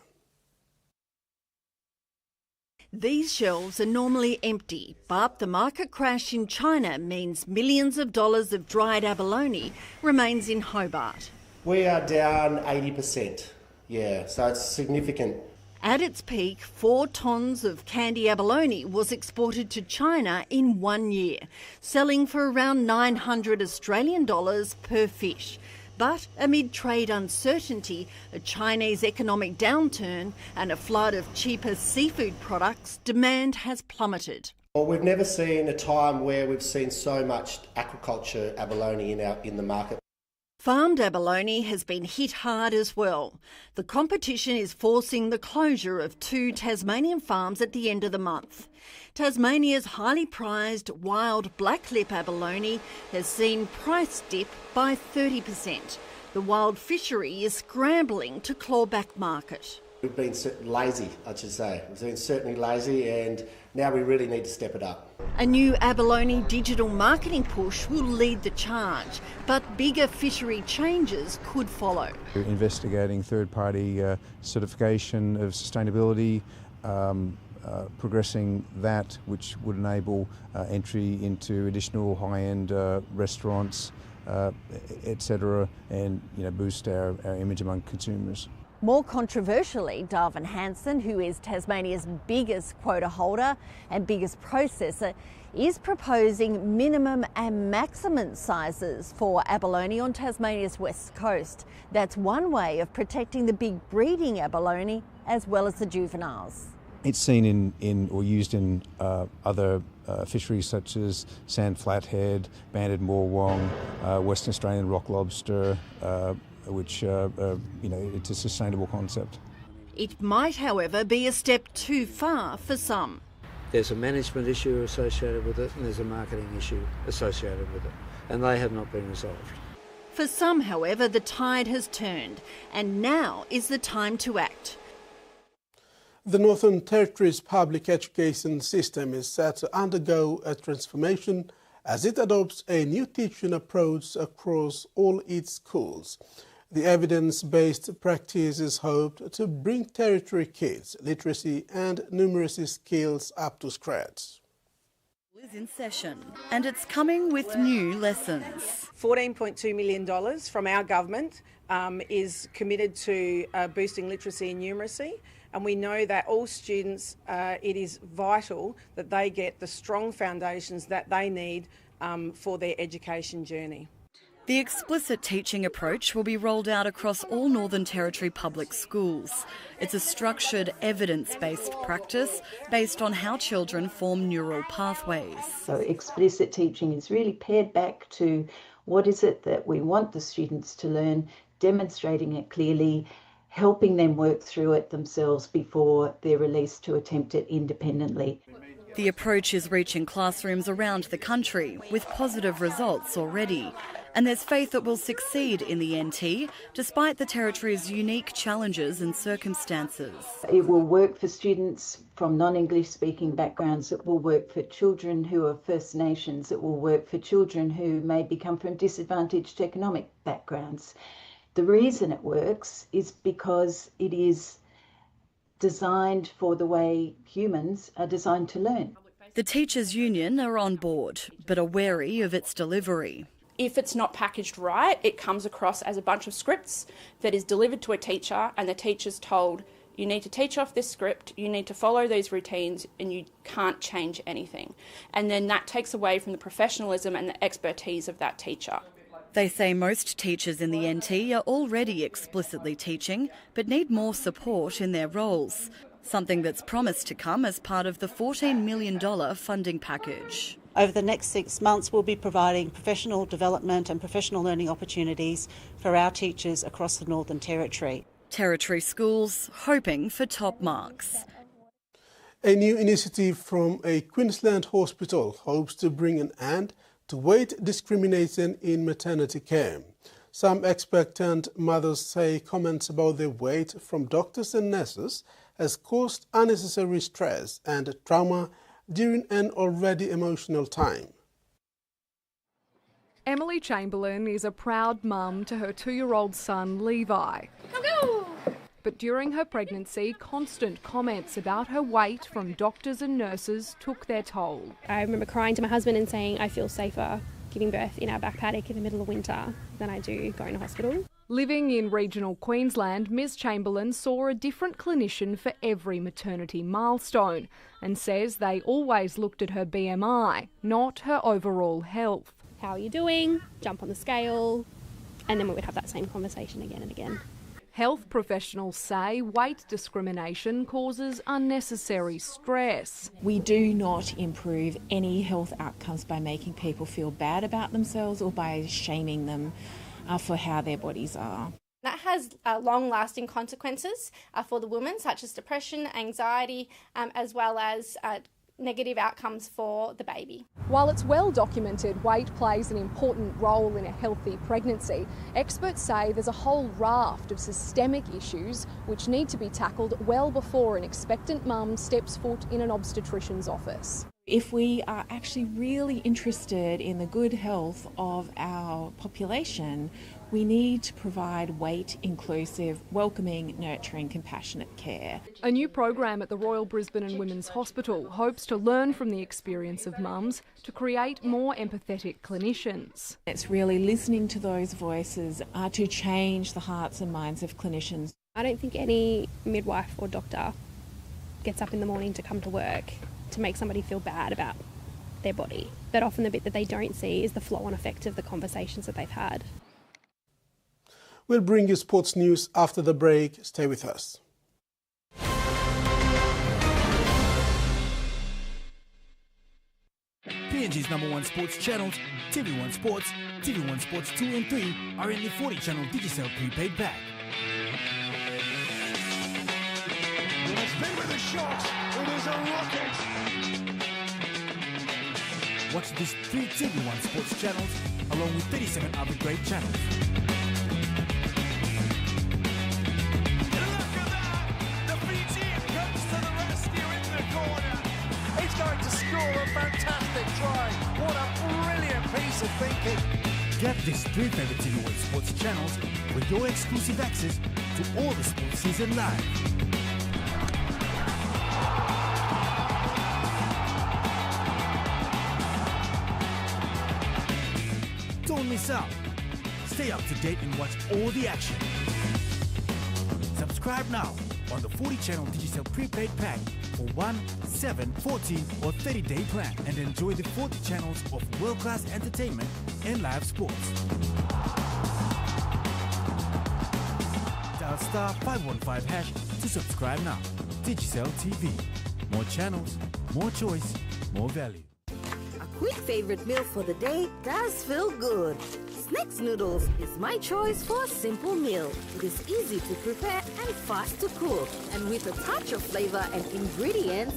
[SPEAKER 6] These shelves are normally empty, but the market crash in China means millions of dollars of dried abalone remains in Hobart.
[SPEAKER 7] We are down 80%. Yeah, so it's significant.
[SPEAKER 6] At its peak, 4 tonnes of candy abalone was exported to China in 1 year, selling for around 900 Australian dollars per fish. But amid trade uncertainty, a Chinese economic downturn and a flood of cheaper seafood products, demand has plummeted.
[SPEAKER 7] Well, we've never seen a time where we've seen so much aquaculture abalone in the market.
[SPEAKER 6] Farmed abalone has been hit hard as well. The competition is forcing the closure of 2 Tasmanian farms at the end of the month. Tasmania's highly prized wild black lip abalone has seen price dip by 30%. The wild fishery is scrambling to claw back market.
[SPEAKER 7] We've been lazy, I should say. We've been certainly lazy, and now we really need to step it up.
[SPEAKER 6] A new abalone digital marketing push will lead the charge, but bigger fishery changes could follow.
[SPEAKER 8] We're investigating third-party certification of sustainability, progressing that, which would enable entry into additional high-end restaurants, etc., and boost our image among consumers.
[SPEAKER 6] More controversially, Darwin Hansen, who is Tasmania's biggest quota holder and biggest processor, is proposing minimum and maximum sizes for abalone on Tasmania's west coast. That's one way of protecting the big breeding abalone as well as the juveniles.
[SPEAKER 8] It's seen in or used in other fisheries such as sand flathead, banded moorwong, Western Australian rock lobster, which, it's a sustainable concept.
[SPEAKER 6] It might, however, be a step too far for some.
[SPEAKER 9] There's a management issue associated with it and there's a marketing issue associated with it, and they have not been resolved.
[SPEAKER 6] For some, however, the tide has turned, and now is the time to act.
[SPEAKER 1] The Northern Territory's public education system is set to undergo a transformation as it adopts a new teaching approach across all its schools. The evidence-based practice is hoped to bring Territory kids' literacy and numeracy skills up to scratch.
[SPEAKER 10] Is in session, and it's coming with new lessons.
[SPEAKER 12] $14.2 million from our government is committed to boosting literacy and numeracy. And we know that all students, it is vital that they get the strong foundations that they need for their education journey.
[SPEAKER 10] The explicit teaching approach will be rolled out across all Northern Territory public schools. It's a structured, evidence-based practice based on how children form neural pathways.
[SPEAKER 13] So explicit teaching is really paired back to what is it that we want the students to learn, demonstrating it clearly, helping them work through it themselves before they're released to attempt it independently.
[SPEAKER 10] The approach is reaching classrooms around the country with positive results already. And there's faith it will succeed in the NT, despite the Territory's unique challenges and circumstances.
[SPEAKER 13] It will work for students from non-English speaking backgrounds, it will work for children who are First Nations, it will work for children who maybe come from disadvantaged economic backgrounds. The reason it works is because it is designed for the way humans are designed to learn.
[SPEAKER 10] The Teachers' Union are on board, but are wary of its delivery.
[SPEAKER 15] If it's not packaged right, it comes across as a bunch of scripts that is delivered to a teacher, and the teacher's told, you need to teach off this script, you need to follow these routines, and you can't change anything. And then that takes away from the professionalism and the expertise of that teacher.
[SPEAKER 10] They say most teachers in the NT are already explicitly teaching, but need more support in their roles, something that's promised to come as part of the $14 million funding package.
[SPEAKER 4] Over the next 6 months, we'll be providing professional development and professional learning opportunities for our teachers across the Northern Territory.
[SPEAKER 10] Territory schools hoping for top marks.
[SPEAKER 1] A new initiative from a Queensland hospital hopes to bring an end to weight discrimination in maternity care. Some expectant mothers say comments about their weight from doctors and nurses has caused unnecessary stress and trauma during an already emotional time.
[SPEAKER 27] Emily Chamberlain is a proud mum to her 2-year-old son, Levi. But during her pregnancy, constant comments about her weight from doctors and nurses took their toll.
[SPEAKER 28] I remember crying to my husband and saying I feel safer giving birth in our back paddock in the middle of winter than I do going to hospital.
[SPEAKER 27] Living in regional Queensland, Ms Chamberlain saw a different clinician for every maternity milestone and says they always looked at her BMI, not her overall health.
[SPEAKER 28] How are you doing? Jump on the scale, and then we would have that same conversation again and again.
[SPEAKER 27] Health professionals say weight discrimination causes unnecessary stress.
[SPEAKER 29] We do not improve any health outcomes by making people feel bad about themselves or by shaming them for how their bodies are.
[SPEAKER 30] That has long-lasting consequences for the woman, such as depression, anxiety, as well as
[SPEAKER 28] negative outcomes for the baby.
[SPEAKER 27] While it's well documented weight plays an important role in a healthy pregnancy, experts say there's a whole raft of systemic issues which need to be tackled well before an expectant mum steps foot in an obstetrician's office.
[SPEAKER 29] If we are actually really interested in the good health of our population, we need to provide weight-inclusive, welcoming, nurturing, compassionate care.
[SPEAKER 27] A new program at the Royal Brisbane and Women's Hospital hopes to learn from the experience of mums to create more empathetic clinicians.
[SPEAKER 29] It's really listening to those voices to change the hearts and minds of clinicians.
[SPEAKER 28] I don't think any midwife or doctor gets up in the morning to come to work to make somebody feel bad about their body. But often the bit that they don't see is the flow-on effect of the conversations that they've had.
[SPEAKER 1] We'll bring you sports news after the break. Stay with us.
[SPEAKER 11] PNG's #1 sports channels, TV1 Sports, TV1 Sports 2 and 3 are in the 40-channel Digicel prepaid pack.
[SPEAKER 14] With a shot, it is a rocket.
[SPEAKER 11] Watch these 3 TV1 Sports channels along with 37 other great channels.
[SPEAKER 14] Going to score a fantastic try. What a brilliant piece of thinking.
[SPEAKER 11] Get these 3 favorite TV1 Sports channels with your exclusive access to all the sports season live. Don't miss out. Stay up to date and watch all the action. Subscribe now on the 40-channel Digicel prepaid pack for 1, 7, 14 or 30-day plan and enjoy the 40 channels of world-class entertainment and live sports. Dial *515# to subscribe now. Digicel TV. More channels, more choice, more value.
[SPEAKER 16] A quick favorite meal for the day does feel good. Snacks noodles is my choice for a simple meal. It is easy to prepare and fast to cook. And with a touch of flavor and ingredients,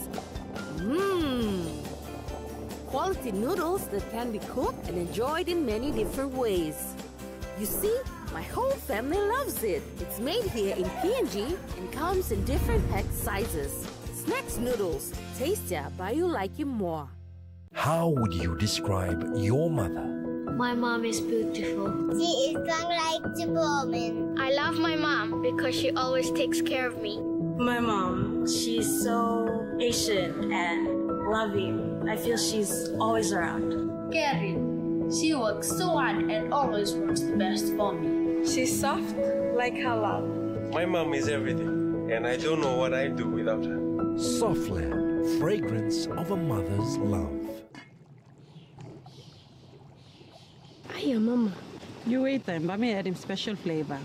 [SPEAKER 16] quality noodles that can be cooked and enjoyed in many different ways. You see, my whole family loves it. It's made here in PNG and comes in different pack sizes. Snacks noodles, tastier but you like it more.
[SPEAKER 17] How would you describe your mother?
[SPEAKER 18] My mom is beautiful.
[SPEAKER 19] She is strong like Superwoman.
[SPEAKER 18] I love my mom because she always takes care of me.
[SPEAKER 20] My mom, she's so patient and loving. I feel she's always around.
[SPEAKER 19] Caring. She works so hard and always wants the best for me.
[SPEAKER 20] She's soft like her love.
[SPEAKER 21] My mom is everything, and I don't know what I'd do without her.
[SPEAKER 17] Softland, fragrance of a mother's love.
[SPEAKER 20] Hiya, Mama. You eat them, but me add him special flavor.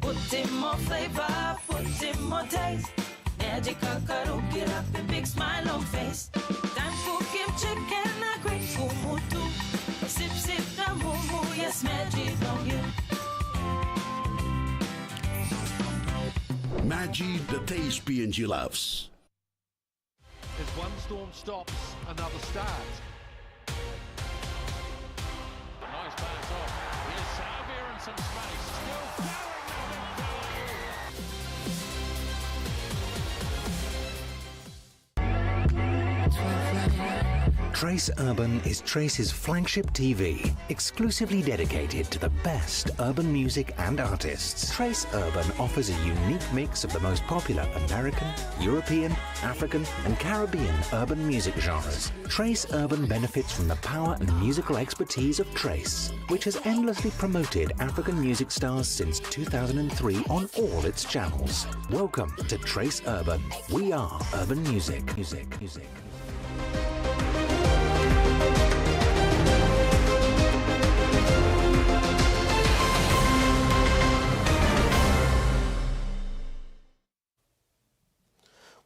[SPEAKER 22] Put in more flavor, put in more taste. Magical cuddle, get up and big smile on face. Time for kimchi and a great fumu too. Sip, sip, the moo, yes, magic on you.
[SPEAKER 30] Maggi, the taste PNG loves.
[SPEAKER 31] As one storm stops, another starts. Nice pass off. Here's Xavier and some space. Still going,
[SPEAKER 32] Trace Urban is Trace's flagship TV, exclusively dedicated to the best urban music and artists. Trace Urban offers a unique mix of the most popular American, European, African and Caribbean urban music genres. Trace Urban benefits from the power and musical expertise of Trace, which has endlessly promoted African music stars since 2003 on all its channels. Welcome to Trace Urban. We are urban music.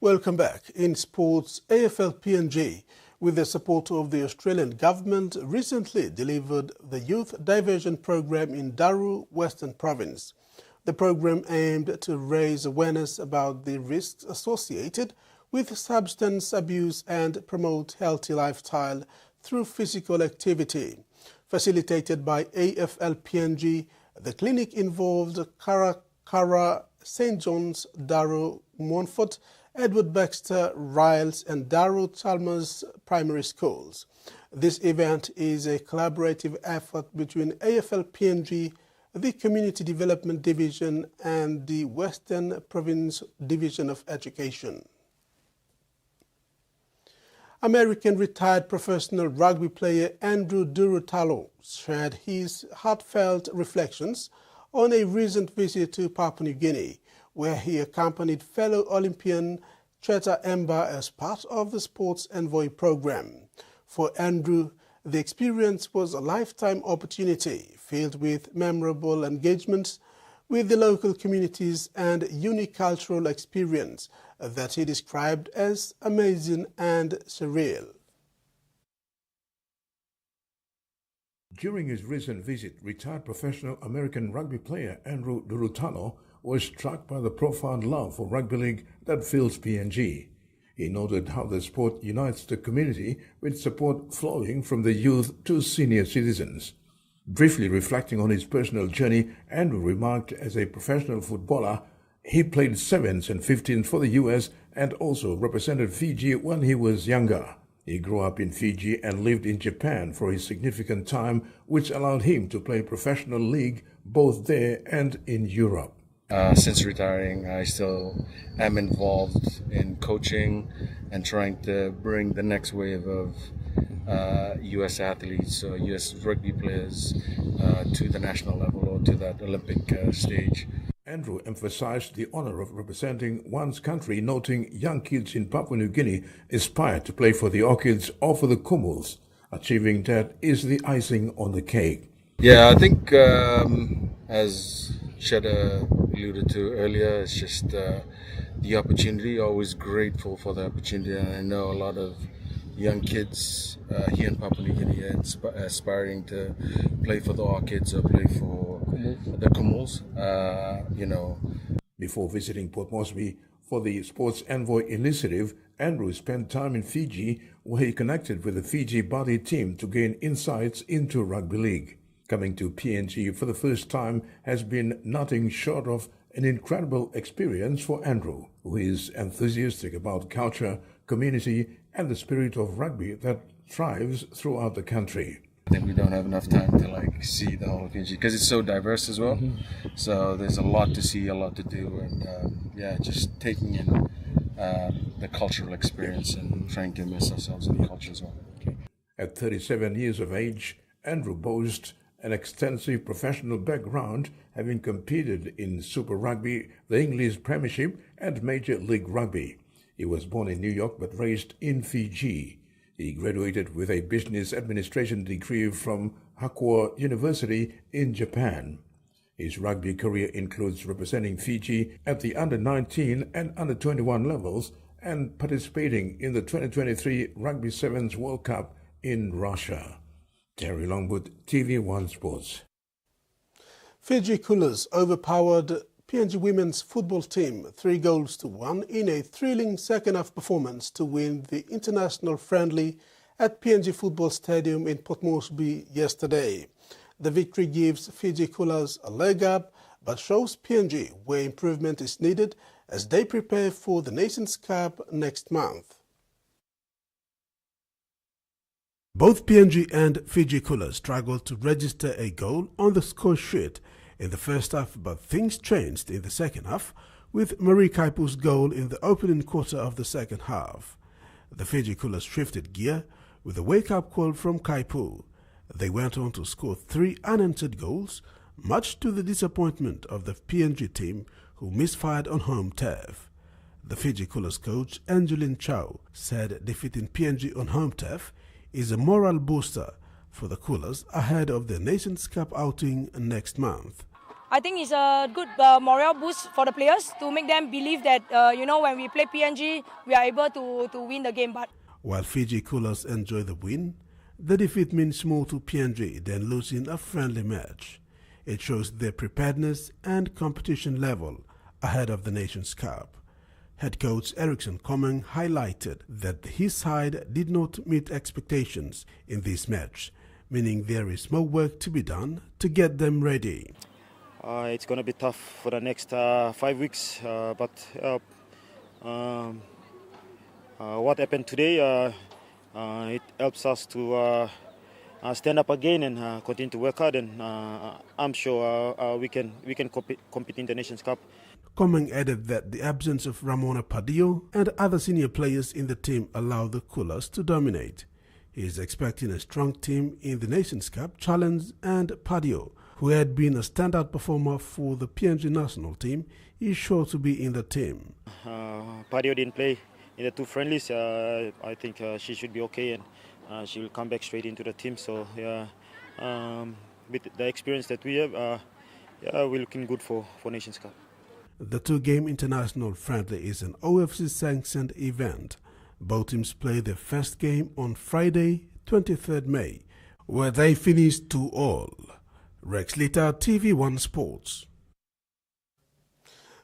[SPEAKER 1] Welcome back. In sports, AFL PNG, with the support of the Australian government, recently delivered the Youth Diversion Program in Daru, Western Province. The program aimed to raise awareness about the risks associated with substance abuse and promote healthy lifestyle through physical activity. Facilitated by AFL-PNG, the clinic involved Karakara, St. John's, Darrow, Montfort, Edward Baxter, Riles and Darrow Chalmers primary schools. This event is a collaborative effort between AFL-PNG, the Community Development Division and the Western Province Division of Education. American retired professional rugby player Andrew Durutalo shared his heartfelt reflections on a recent visit to Papua New Guinea, where he accompanied fellow Olympian Cheta Emba as part of the Sports Envoy program. For Andrew, the experience was a lifetime opportunity filled with memorable engagements with the local communities and unique cultural experience that he described as amazing and surreal.
[SPEAKER 2] During his recent visit, retired professional American rugby player Andrew Durutalo was struck by the profound love for rugby league that fills PNG. He noted how the sport unites the community with support flowing from the youth to senior citizens. Briefly reflecting on his personal journey, Andrew remarked, as a professional footballer, he played 7s and 15s for the US and also represented Fiji when he was younger. He grew up in Fiji and lived in Japan for a significant time, which allowed him to play professional league both there and in Europe.
[SPEAKER 3] Since retiring, I still am involved in coaching and trying to bring the next wave of U.S. athletes, U.S. rugby players to the national level or to that Olympic stage.
[SPEAKER 2] Andrew emphasized the honor of representing one's country, noting young kids in Papua New Guinea aspire to play for the Orchids or for the Kumuls. Achieving that is the icing on the cake.
[SPEAKER 3] Yeah, I think as Cheta alluded to earlier, it's just the opportunity. Always grateful for the opportunity, and I know a lot of young kids here in Papua New Guinea are aspiring to play for the Orchids or play for the Kumuls.
[SPEAKER 2] Before visiting Port Moresby for the Sports Envoy initiative, Andrew spent time in Fiji, where he connected with the Fiji Body team to gain insights into rugby league. Coming to PNG for the first time has been nothing short of an incredible experience for Andrew, who is enthusiastic about culture, community, and the spirit of rugby that thrives throughout the country.
[SPEAKER 3] I think we don't have enough time to see the whole of PNG because it's so diverse as well. So there's a lot to see, a lot to do, and just taking in the cultural experience and trying to immerse ourselves in the culture as well.
[SPEAKER 2] At 37 years of age, Andrew boasts an extensive professional background, having competed in Super Rugby, the English Premiership, and Major League Rugby. He was born in New York but raised in Fiji. He graduated with a business administration degree from Hakua University in Japan. His rugby career includes representing Fiji at the under-19 and under-21 levels and participating in the 2023 Rugby Sevens World Cup in Russia. Terry Longwood, TVWAN Sports.
[SPEAKER 1] Fiji Coolers overpowered PNG women's football team 3-1 in a thrilling second-half performance to win the international friendly at PNG Football Stadium in Port Moresby yesterday. The victory gives Fiji Coolers a leg up, but shows PNG where improvement is needed as they prepare for the Nations Cup next month. Both PNG and Fiji Coolers struggled to register a goal on the score sheet in the first half, but things changed in the second half with Marie Kaipu's goal in the opening quarter of the second half. The Fiji Coolers shifted gear with a wake-up call from Kaipu. They went on to score 3 unanswered goals, much to the disappointment of the PNG team, who misfired on home turf. The Fiji Coolers coach Angeline Chow said defeating PNG on home turf is a moral booster for the Coolers ahead of the Nations Cup outing next month.
[SPEAKER 5] I think it's a good morale boost for the players to make them believe that, when we play PNG, we are able to win the game. But
[SPEAKER 1] while Fiji Coolers enjoy the win, the defeat means more to PNG than losing a friendly match. It shows their preparedness and competition level ahead of the Nations Cup. Head coach Eriksson Komeng highlighted that his side did not meet expectations in this match, meaning there is more work to be done to get them ready.
[SPEAKER 4] It's going to be tough for the next 5 weeks, but what happened today, it helps us to stand up again and continue to work hard, and I'm sure we can compete in the Nations Cup.
[SPEAKER 1] Komeng added that the absence of Ramona Padillo and other senior players in the team allow the Coolers to dominate. He is expecting a strong team in the Nations Cup challenge, and Padillo, who had been a standout performer for the PNG national team, is sure to be in the team.
[SPEAKER 4] Padillo didn't play in the 2 friendlies. I think she should be okay, and she will come back straight into the team. So yeah, with the experience that we have, yeah, we're looking good for Nations Cup.
[SPEAKER 1] The 2-game international friendly is an OFC-sanctioned event. Both teams play their first game on Friday, 23rd May, where they finished 2-2. Rex Litter, TV1 Sports.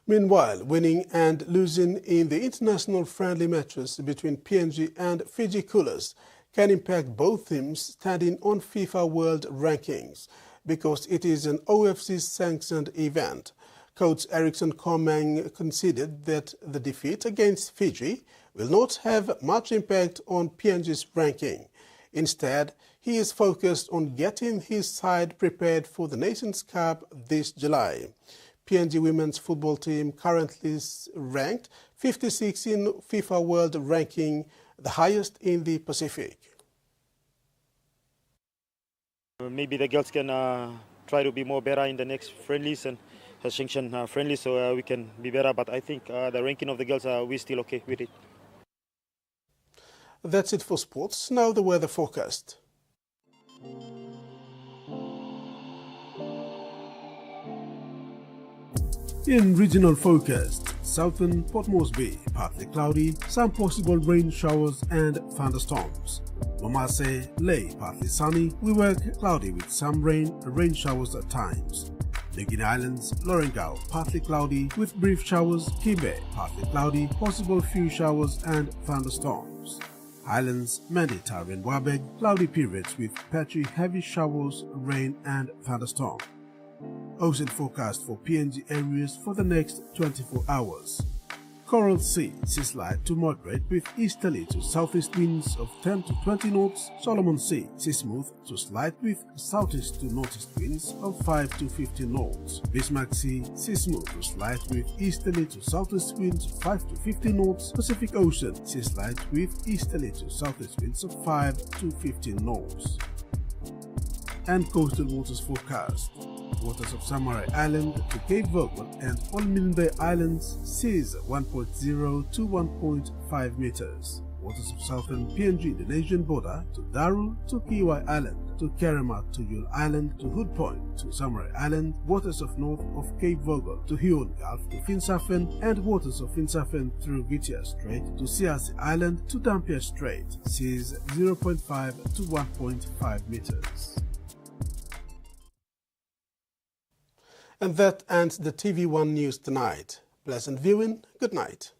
[SPEAKER 1] Meanwhile, winning and losing in the international friendly matches between PNG and Fiji Coolers can impact both teams standing on FIFA World Rankings because it is an OFC-sanctioned event. Coach Eriksson Komeng conceded that the defeat against Fiji will not have much impact on PNG's ranking. Instead, he is focused on getting his side prepared for the Nations Cup this July. PNG women's football team currently ranked 56 in FIFA World Ranking, the highest in the Pacific.
[SPEAKER 4] Maybe the girls can try to be more better in the next friendlies and sanction friendly, so we can be better, but I think the ranking of the girls, we're still okay with it.
[SPEAKER 1] That's it for sports. Now the weather forecast. In regional forecast, southern Port Moresby, partly cloudy, some possible rain showers and thunderstorms. Momase, Ley, partly sunny, Wewak, cloudy with some rain showers at times. New Guinea Islands, Lorengau, partly cloudy with brief showers, Kimbe, partly cloudy, possible few showers and thunderstorms. Islands, Manditari and Wabeg, cloudy periods with patchy heavy showers, rain and thunderstorm. Ocean forecast for PNG areas for the next 24 hours. Coral Sea, sea slight to moderate with easterly to southeast winds of 10 to 20 knots. Solomon Sea, sea smooth to slight with southeast to northeast winds of 5 to 15 knots. Bismarck Sea, sea smooth to slight with easterly to southeast winds of 5 to 15 knots. Pacific Ocean, sea slight with easterly to southeast winds of 5 to 15 knots. And coastal waters forecast. Waters of Samurai Island to Cape Vogel and all Milne Islands, seas 1.0 to 1.5 meters. Waters of southern PNG Indonesian border to Daru to Kiwai Island, to Keramat to Yule Island, to Hood Point to Samurai Island, waters of north of Cape Vogel to Huon Gulf to Finsafen, and waters of Finsafen through Gitia Strait to Siasi Island to Dampier Strait, seas 0.5 to 1.5 meters. And that ends the TV1 News tonight. Pleasant viewing. Good night.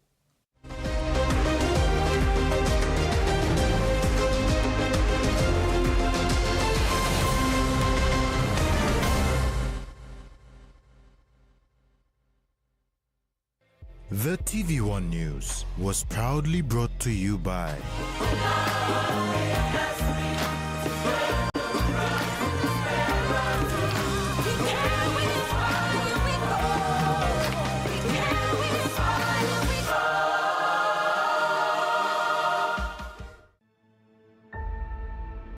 [SPEAKER 11] The TV1 News was proudly brought to you by